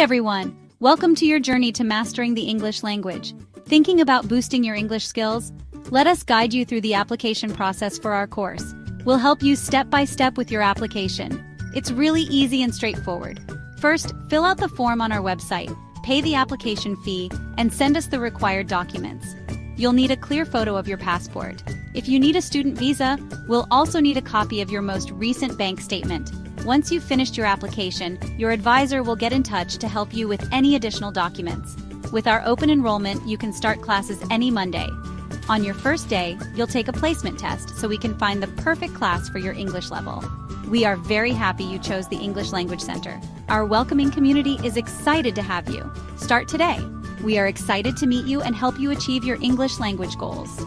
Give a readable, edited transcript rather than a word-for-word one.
everyone! Welcome to your journey to mastering the English language. Thinking about boosting your English skills? Let us guide you through the application process for our course. We'll help you step by step with your application. It's really easy and straightforward. First, fill out the form on our website, pay the application fee, and send us the required documents. You'll need a clear photo of your passport. If you need a student visa, we'll also need a copy of your most recent bank statement. Once you've finished your application, your advisor will get in touch to help you with any additional documents. With our open enrollment, you can start classes any Monday. On your first day, you'll take a placement test so we can find the perfect class for your English level. We are very happy you chose the English Language Center. Our welcoming community is excited to have you. Start today. We are excited to meet you and help you achieve your English language goals.